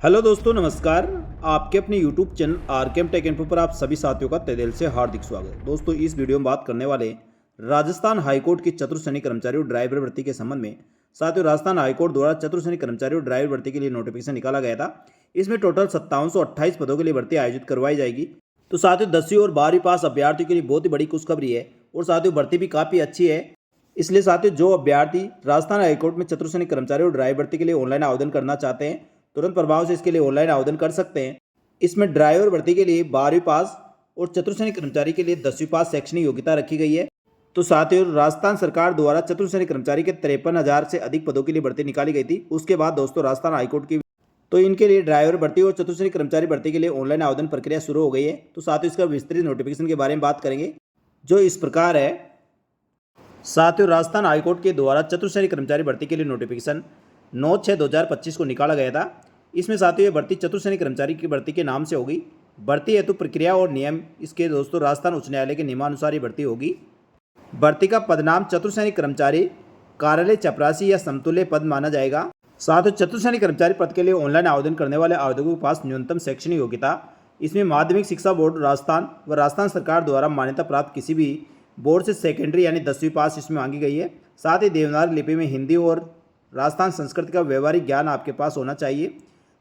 Hello दोस्तों, नमस्कार। आपके अपने YouTube channel RKM take info पर आप सभी साथियों का तहे दिल से हार्दिक स्वागत है। दोस्तों, इस वीडियो में बात करने वाले राजस्थान हाईकोर्ट की चतुर्श्रेणी कर्मचारी और ड्राइवर भर्ती के संबंध में। साथियों, राजस्थान हाईकोर्ट द्वारा चतुर्श्रेणी कर्मचारी और ड्राइवर भर्ती के लिए नोटिफिकेशन निकाला गया था। इसमें टोटल 5728 पदों के लिए भर्ती आयोजित करवाई जाएगी। तो साथियों, 10वीं और 12वीं पास अभ्यर्थियों के लिए बहुत ही बड़ी खुशखबरी है और साथियों भर्ती भी काफ़ी अच्छी है। इसलिए साथियों, जो अभ्यर्थी राजस्थान हाईकोर्ट में चतुर्श्रेणी कर्मचारी और ड्राइवर भर्ती के लिए ऑनलाइन आवेदन करना चाहते हैं, तुरंत प्रभाव से इसके लिए ऑनलाइन आवेदन कर सकते हैं। इसमें ड्राइवर भर्ती के लिए 12वीं पास और चतुर्श्रेणी कर्मचारी के लिए 10वीं पास शैक्षणिक योग्यता रखी गई है। तो साथियों, राजस्थान सरकार द्वारा चतुर्श्रेणी कर्मचारी के 53,000 से अधिक पदों के लिए भर्ती निकाली गई थी। उसके बाद दोस्तों राजस्थान हाईकोर्ट की तो इनके लिए ड्राइवर भर्ती और चतुर्श्रेणी कर्मचारी भर्ती के लिए ऑनलाइन आवेदन प्रक्रिया शुरू हो गई है। तो साथियों, इसका विस्तृत नोटिफिकेशन के बारे में बात करेंगे, जो इस प्रकार है। साथियों, राजस्थान हाईकोर्ट के द्वारा चतुर्श्रेणी कर्मचारी भर्ती के लिए नोटिफिकेशन 9/6/2025 को निकाला गया था। इसमें साथियों ये भर्ती चतुर्श्रेणी कर्मचारी की भर्ती के नाम से होगी। भर्ती हेतु प्रक्रिया और नियम इसके दोस्तों राजस्थान उच्च न्यायालय के नियमानुसार ही भर्ती होगी। भर्ती का पदनाम चतुर्श्रेणी कर्मचारी कार्यालय चपरासी या समतुल्य पद माना जाएगा। साथियों, चतुर्श्रेणी कर्मचारी पद के लिए ऑनलाइन आवेदन करने वाले आवेदकों के पास न्यूनतम शैक्षणिक योग्यता इसमें माध्यमिक शिक्षा बोर्ड राजस्थान व राजस्थान सरकार द्वारा मान्यता प्राप्त किसी भी बोर्ड से सेकेंडरी यानी 10वीं पास इसमें मांगी गई है। साथ ही देवनागरी लिपि में हिंदी और राजस्थान संस्कृति का व्यवहारिक ज्ञान आपके पास होना चाहिए।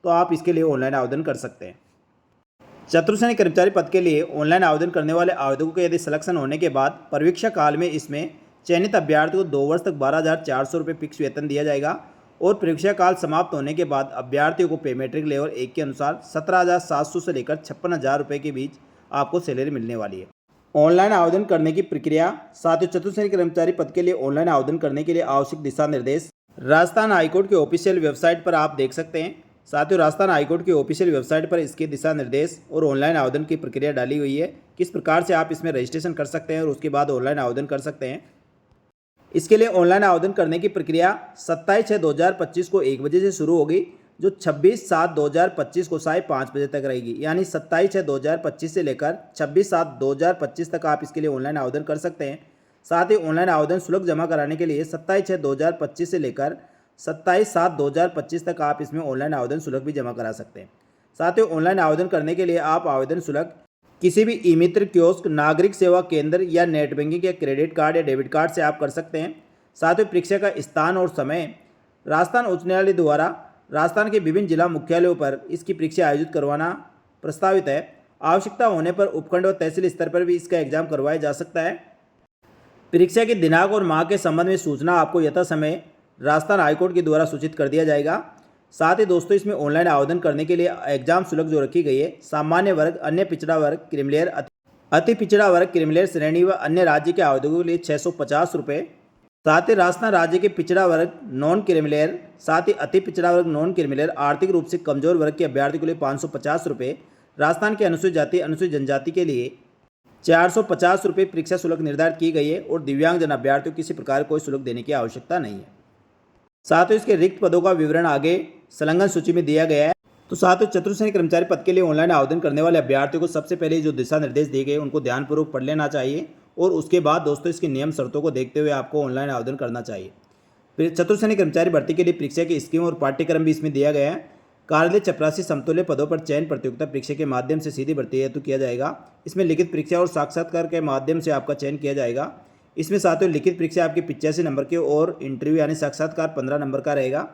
तो आप इसके लिए ऑनलाइन आवेदन कर सकते हैं। चतुर्श्रेणी कर्मचारी पद के लिए ऑनलाइन आवेदन करने वाले आवेदकों के यदि सिलेक्शन होने के बाद परीक्षा काल में इसमें चयनित अभ्यर्थी को 2 वर्ष तक 12,400 रुपये फिक्स वेतन दिया जाएगा और परीक्षा काल समाप्त होने के बाद अभ्यर्थियों को पे मैट्रिक लेवल 1 के अनुसार 17,700 से लेकर 56,000 रुपये के बीच आपको सैलरी मिलने वाली है। ऑनलाइन आवेदन करने की प्रक्रिया। साथियों, चतुर्श्रेणी कर्मचारी पद के लिए ऑनलाइन आवेदन करने के लिए आवश्यक दिशा निर्देश राजस्थान हाईकोर्ट के ऑफिशियल वेबसाइट पर आप देख सकते हैं। साथियों, राजस्थान हाईकोर्ट की ऑफिशियल वेबसाइट पर इसके दिशा निर्देश और ऑनलाइन आवेदन की प्रक्रिया डाली हुई है, किस प्रकार से आप इसमें रजिस्ट्रेशन कर सकते हैं और उसके बाद ऑनलाइन आवेदन कर सकते हैं। इसके लिए ऑनलाइन आवेदन करने की प्रक्रिया 27/6/2025 को 1 बजे से शुरू होगी, जो 26/7/2025 को साय 5 बजे तक रहेगी। यानी 27/6/2025 से लेकर 26/7/2025 तक आप इसके लिए ऑनलाइन आवेदन कर सकते हैं। साथ ही ऑनलाइन आवेदन शुल्क जमा कराने के लिए 27/6/2025 से लेकर 27/7/2025 तक आप इसमें ऑनलाइन आवेदन शुल्क भी जमा करा सकते हैं। साथ ही ऑनलाइन आवेदन करने के लिए आप आवेदन शुल्क किसी भी ई मित्र कियोस्क, नागरिक सेवा केंद्र या नेट बैंकिंग या क्रेडिट कार्ड या डेबिट कार्ड से आप कर सकते हैं। साथ ही परीक्षा का स्थान और समय राजस्थान उच्च न्यायालय द्वारा राजस्थान के विभिन्न जिला मुख्यालयों पर इसकी परीक्षा आयोजित करवाना प्रस्तावित है। आवश्यकता होने पर उपखंड और तहसील स्तर पर भी इसका एग्जाम करवाया जा सकता है। परीक्षा के दिनांक और माह के संबंध में सूचना आपको यथा समय राजस्थान हाईकोर्ट के द्वारा सूचित कर दिया जाएगा। साथ ही दोस्तों, इसमें ऑनलाइन आवेदन करने के लिए एग्जाम शुल्क जो रखी गई है, सामान्य वर्ग, अन्य पिछड़ा वर्ग, क्रिमिलेयर, अति पिछड़ा वर्ग, क्रिमिलेयर श्रेणी व अन्य राज्य के आवेदकों के लिए 650 रुपये। साथ ही राजस्थान राज्य के पिछड़ा वर्ग नॉन क्रिमिलेयर, साथ ही अति पिछड़ा वर्ग नॉन क्रिमिलेयर, आर्थिक रूप से कमजोर वर्ग के अभ्यर्थी के लिए 550 रुपये। राजस्थान के अनुसूचित जाति, अनुसूचित जनजाति के लिए 450 रुपये परीक्षा शुल्क निर्धारित की गई है और दिव्यांगजन अभ्यर्थियों को किसी प्रकार कोई शुल्क देने की आवश्यकता नहीं है। साथ ही इसके रिक्त पदों का विवरण आगे संलग्न सूची में दिया गया है। तो साथियों, चतुर्श्रेणी कर्मचारी पद के लिए ऑनलाइन आवेदन करने वाले अभ्यर्थियों को सबसे पहले जो दिशा निर्देश दिए गए उनको ध्यानपूर्वक पढ़ लेना चाहिए और उसके बाद दोस्तों इसके नियम शर्तों को देखते हुए आपको ऑनलाइन आवेदन करना चाहिए। फिर चतुर्श्रेणी कर्मचारी भर्ती के लिए परीक्षा की स्कीम और पाठ्यक्रम भी इसमें दिया गया है। कार्यालय चपरासी समतुल्य पदों पर चयन प्रतियोगिता परीक्षा के माध्यम से सीधी भर्ती हेतु किया जाएगा। इसमें लिखित परीक्षा और साक्षात्कार के माध्यम से आपका चयन किया जाएगा। इसमें साथियों लिखित परीक्षा आपकी 85 नंबर की और इंटरव्यू यानी साक्षात्कार 15 नंबर का रहेगा।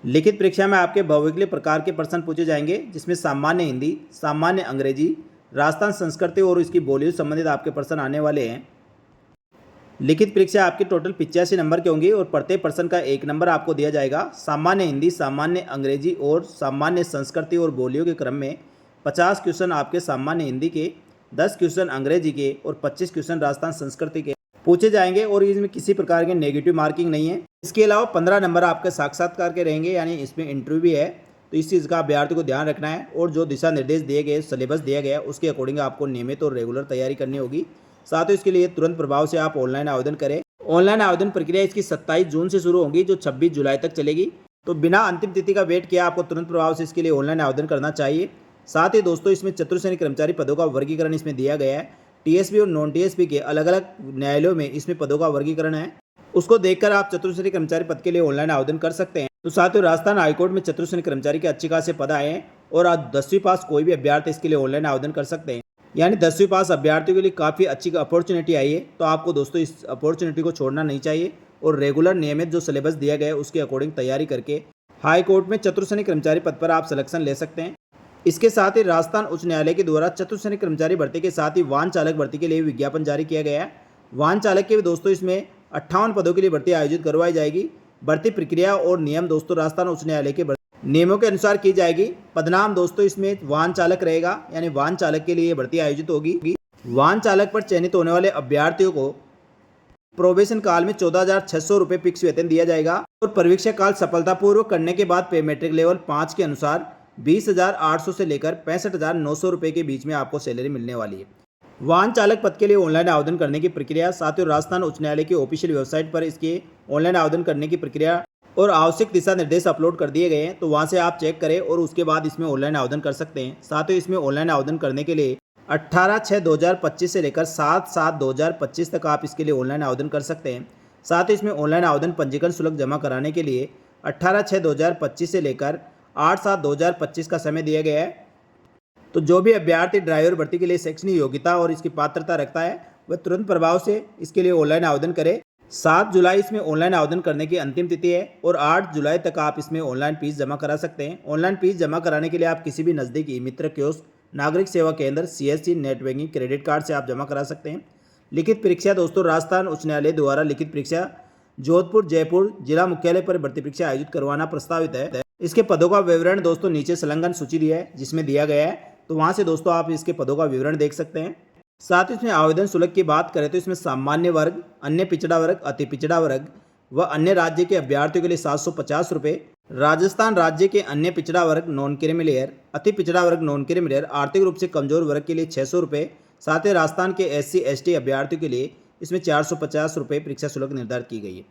लिखित परीक्षा में आपके बहुविकल्पीय प्रकार के प्रश्न पूछे जाएंगे, जिसमें सामान्य हिंदी, सामान्य अंग्रेजी, राजस्थान संस्कृति और इसकी बोलियों से संबंधित आपके प्रश्न आने वाले हैं। लिखित परीक्षा आपकी टोटल 85 नंबर की होंगी और प्रत्येक प्रश्न का 1 नंबर आपको दिया जाएगा। सामान्य हिंदी, सामान्य अंग्रेजी और सामान्य संस्कृति और बोलियों के क्रम में 50 क्वेश्चन आपके सामान्य हिंदी के, 10 क्वेश्चन अंग्रेजी के और 25 क्वेश्चन राजस्थान संस्कृति के पूछे जाएंगे और इसमें किसी प्रकार के नेगेटिव मार्किंग नहीं है। इसके अलावा 15 नंबर आपके साक्षात्कार के रहेंगे, यानी इसमें इंटरव्यू भी है। तो इस चीज़ का अभ्यर्थी को ध्यान रखना है और जो दिशा निर्देश दिए गए, सिलेबस दिया गया, उसके अकॉर्डिंग आपको नियमित और रेगुलर तैयारी करनी होगी। साथ ही इसके लिए तुरंत प्रभाव से आप ऑनलाइन आवेदन करें। ऑनलाइन आवेदन प्रक्रिया इसकी 27 जून से शुरू होगी, जो 26 जुलाई तक चलेगी। तो बिना अंतिम तिथि का वेट किया आपको तुरंत प्रभाव से इसके लिए ऑनलाइन आवेदन करना चाहिए। साथ ही दोस्तों, इसमें चतुर्श्रेणी कर्मचारी पदों का वर्गीकरण इसमें दिया गया है। टीएसपी और नॉन टीएसपी के अलग अलग न्यायालयों में इसमें पदों का वर्गीकरण है, उसको देखकर आप चतुर्श्रेणी कर्मचारी पद के लिए ऑनलाइन आवेदन कर सकते हैं। तो साथियों, राजस्थान हाईकोर्ट में चतुर्थ कर्मचारी के अच्छे खासे पद आए हैं और आज 10वीं पास कोई भी अभ्यर्थी इसके लिए ऑनलाइन आवेदन कर सकते हैं। यानी 10वीं पास अभ्यर्थियों के लिए काफ़ी अच्छी अपॉर्चुनिटी आई है। तो आपको दोस्तों इस अपॉर्चुनिटी को छोड़ना नहीं चाहिए और रेगुलर नियमित जो सिलेबस दिया गया है उसके अकॉर्डिंग तैयारी करके हाई कोर्ट में चतुर्थ कर्मचारी पद पर आप सिलेक्शन ले सकते हैं। इसके साथ ही राजस्थान उच्च न्यायालय के द्वारा चतुर्थ कर्मचारी भर्ती के साथ ही वाहन चालक भर्ती के लिए विज्ञापन जारी किया गया है। वाहन चालक के भी दोस्तों इसमें 58 पदों के लिए भर्ती आयोजित करवाई जाएगी। भर्ती प्रक्रिया और नियम दोस्तों राजस्थान उच्च न्यायालय के नियमों के अनुसार की जाएगी। पदनाम दोस्तों इसमें वाहन चालक रहेगा, यानी वाहन चालक के लिए भर्ती आयोजित होगी। वाहन चालक पर चयनित होने वाले अभ्यर्थियों को प्रोबेशन काल में 14,600 रुपये फिक्स वेतन दिया जाएगा और प्रवेश काल सफलतापूर्वक करने के बाद पे मेट्रिक लेवल 5 के अनुसार 20,800 से लेकर 65,900 रुपये के बीच में आपको सैलरी मिलने वाली है। वाहन चालक पद के लिए ऑनलाइन आवेदन करने की प्रक्रिया साथियों राजस्थान उच्च न्यायालय की ऑफिशियल वेबसाइट पर इसके ऑनलाइन आवेदन करने की प्रक्रिया और आवश्यक दिशा निर्देश अपलोड कर दिए गए हैं। तो वहां से आप चेक करें और उसके बाद इसमें ऑनलाइन आवेदन कर सकते हैं। साथियों, इसमें ऑनलाइन आवेदन करने के लिए 18/6/2025 से लेकर 7/7/2025 तक आप इसके लिए ऑनलाइन आवेदन कर सकते हैं। साथ ही इसमें ऑनलाइन आवेदन पंजीकरण शुल्क जमा कराने के लिए 18/6/2025 से लेकर 8/7/2025 का समय दिया गया है। तो जो भी अभ्यर्थी ड्राइवर भर्ती के लिए शैक्षणिक योग्यता और इसकी पात्रता रखता है वह तुरंत प्रभाव से इसके लिए ऑनलाइन आवेदन करे। 7 जुलाई इसमें ऑनलाइन आवेदन करने की अंतिम तिथि है और 8 जुलाई तक आप इसमें ऑनलाइन फीस जमा करा सकते हैं। ऑनलाइन फीस जमा कराने के लिए आप किसी भी नज़दीकी मित्र कियोस्क, नागरिक सेवा केंद्र, CSC, net banking, credit card से आप जमा करा सकते हैं। लिखित परीक्षा दोस्तों राजस्थान उच्च न्यायालय द्वारा लिखित परीक्षा जोधपुर, जयपुर जिला मुख्यालय पर भर्ती परीक्षा आयोजित करवाना प्रस्तावित है। इसके पदों का विवरण दोस्तों नीचे संलग्न सूची दिया है जिसमें दिया गया है, तो वहां से दोस्तों आप इसके पदों का विवरण देख सकते हैं। साथ ही इसमें आवेदन शुल्क की बात करें तो इसमें सामान्य वर्ग, अन्य पिछड़ा वर्ग, अति पिछड़ा वर्ग व अन्य राज्य के अभ्यर्थियों के लिए 750 रुपये, राजस्थान राज्य के अन्य पिछड़ा वर्ग नॉन क्रीमिलेयर, अति पिछड़ा वर्ग नॉन क्रीमिलेयर, आर्थिक रूप से कमजोर वर्ग के लिए 600 रुपये, साथ ही राजस्थान के SC ST अभ्यर्थियों के लिए इसमें 450 रुपये परीक्षा शुल्क निर्धारित की गई है।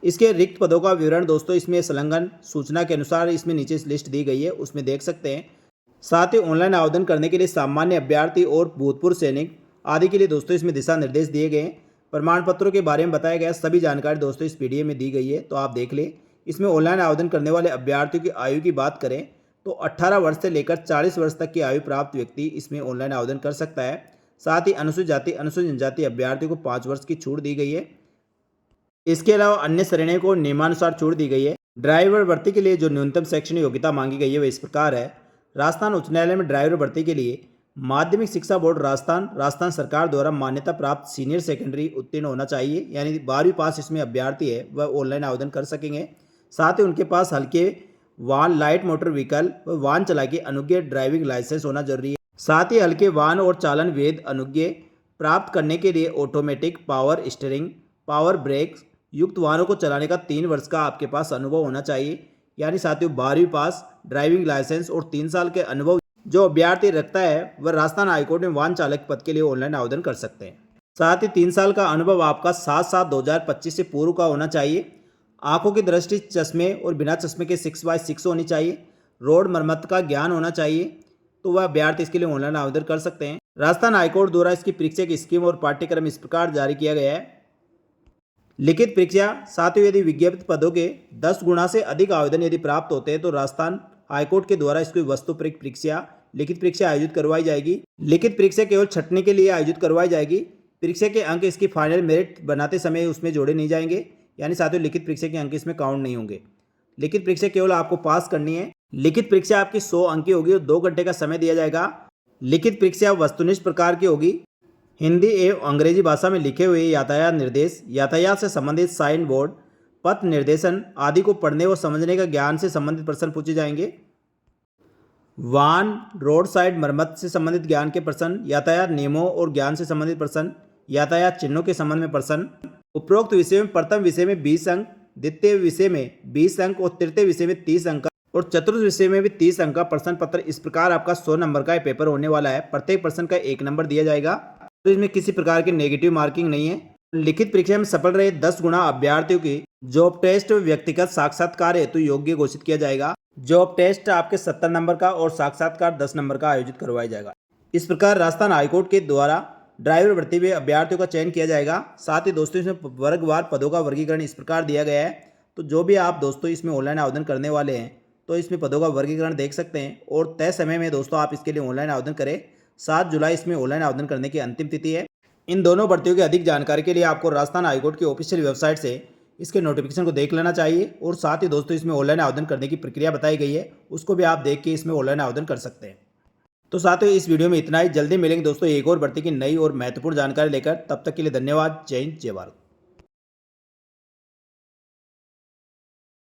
इसके रिक्त पदों का विवरण दोस्तों इसमें संलग्न सूचना के अनुसार इसमें नीचे लिस्ट दी गई है, उसमें देख सकते हैं। साथ ही ऑनलाइन आवेदन करने के लिए सामान्य अभ्यर्थी और भूतपूर्व सैनिक आदि के लिए दोस्तों इसमें दिशा निर्देश दिए गए हैं। प्रमाण पत्रों के बारे में बताया गया सभी जानकारी दोस्तों इस PDF में दी गई है, तो आप देख लें। इसमें ऑनलाइन आवेदन करने वाले अभ्यर्थियों की आयु की बात करें तो 18 वर्ष से लेकर 40 वर्ष तक की आयु प्राप्त व्यक्ति इसमें ऑनलाइन आवेदन कर सकता है। साथ ही अनुसूचित जाति, अनुसूचित जनजाति अभ्यर्थियों को 5 वर्ष की छूट दी गई है। इसके अलावा अन्य श्रेणियों को नियमानुसार छूट दी गई है। ड्राइवर भर्ती के लिए जो न्यूनतम शैक्षणिक योग्यता मांगी गई है वह इस प्रकार है। राजस्थान उच्च न्यायालय में ड्राइवर भर्ती के लिए माध्यमिक शिक्षा बोर्ड राजस्थान सरकार द्वारा मान्यता प्राप्त सीनियर सेकेंडरी उत्तीर्ण होना चाहिए, यानी 12वीं पास इसमें अभ्यर्थी है वह ऑनलाइन आवेदन कर सकेंगे। साथ ही उनके पास हल्के वाहन, लाइट मोटर व्हीकल व वाहन चला के अनुज्ञेय ड्राइविंग लाइसेंस होना जरूरी है। साथ ही हल्के वाहन और चालन वेद अनुज्ञेय प्राप्त करने के लिए automatic, power steering, power brake युक्त वाहनों को चलाने का 3 वर्ष का आपके पास अनुभव होना चाहिए। यानी साथियों 12वीं पास, ड्राइविंग लाइसेंस और 3 साल के अनुभव जो अभ्यर्थी रखता है वह राजस्थान हाईकोर्ट में वाहन चालक पद के लिए ऑनलाइन आवेदन कर सकते हैं। साथ ही 3 साल का अनुभव आपका 7/7/2025 से पूर्व का होना चाहिए। आंखों की दृष्टि चश्मे और बिना चश्मे के 6/6 होनी चाहिए। रोड मरम्मत का ज्ञान होना चाहिए, तो वह अभ्यर्थी इसके लिए ऑनलाइन आवेदन कर सकते हैं। राजस्थान हाईकोर्ट द्वारा इसकी परीक्षा की स्कीम और पाठ्यक्रम इस प्रकार जारी किया गया है। लिखित परीक्षा साथियों यदि विज्ञापित पदों के 10 गुना से अधिक आवेदन यदि प्राप्त होते हैं तो राजस्थान हाईकोर्ट के द्वारा इसकी वस्तुपरक परीक्षा, लिखित परीक्षा आयोजित करवाई जाएगी। लिखित परीक्षा केवल छंटनी के लिए आयोजित करवाई जाएगी। परीक्षा के अंक इसकी फाइनल मेरिट बनाते समय उसमें जोड़े नहीं जाएंगे, यानी साथियों लिखित परीक्षा के अंक इसमें काउंट नहीं होंगे। लिखित परीक्षा केवल आपको पास करनी है। लिखित परीक्षा आपकी 100 अंक की होगी और 2 घंटे का समय दिया जाएगा। लिखित परीक्षा वस्तुनिष्ठ प्रकार की होगी। हिंदी एवं अंग्रेजी भाषा में लिखे हुए यातायात निर्देश, यातायात से संबंधित साइन बोर्ड, पथ निर्देशन आदि को पढ़ने व समझने का ज्ञान से संबंधित प्रश्न पूछे जाएंगे। वाहन, रोड साइड मरम्मत से संबंधित ज्ञान के प्रश्न, यातायात नियमों और ज्ञान से संबंधित प्रश्न, यातायात चिन्हों के संबंध में प्रश्न। उपरोक्त विषय में प्रथम विषय में 20 अंक, द्वितीय विषय में 20 अंक और तृतीय विषय में 30 अंक और चतुर्थ विषय में भी 30 अंक का प्रश्न पत्र। इस प्रकार आपका 100 नंबर का पेपर होने वाला है। प्रत्येक प्रश्न का 1 नंबर दिया जाएगा, तो इसमें किसी प्रकार की नेगेटिव मार्किंग नहीं है। लिखित परीक्षा में सफल रहे 10 गुना अभ्यर्थियों की जॉब टेस्ट व्यक्तिगत साक्षात्कार हेतु योग्य घोषित किया जाएगा। जॉब टेस्ट आपके 70 नंबर का और साक्षात्कार 10 नंबर का आयोजित करवाया जाएगा। इस प्रकार राजस्थान हाईकोर्ट के द्वारा ड्राइवर भर्ती में अभ्यर्थियों का चयन किया जाएगा। साथ ही दोस्तों इसमें वर्गवार पदों का वर्गीकरण इस प्रकार दिया गया है। तो जो भी आप दोस्तों इसमें ऑनलाइन आवेदन करने वाले हैं तो इसमें पदों का वर्गीकरण देख सकते हैं और तय समय में दोस्तों आप इसके लिए ऑनलाइन आवेदन करें। 7 जुलाई इसमें ऑनलाइन आवेदन करने की अंतिम तिथि है। इन दोनों भर्तियों की अधिक जानकारी के लिए आपको राजस्थान हाईकोर्ट की ऑफिशियल वेबसाइट से इसके नोटिफिकेशन को देख लेना चाहिए और साथ ही दोस्तों इसमें ऑनलाइन आवेदन करने की प्रक्रिया बताई गई है, उसको भी आप देख के इसमें ऑनलाइन आवेदन कर सकते हैं। तो साथियों इस वीडियो में इतना ही। जल्दी मिलेंगे दोस्तों एक और भर्ती की नई और महत्वपूर्ण जानकारी लेकर। तब तक के लिए धन्यवाद। जय हिंद, जय भारत।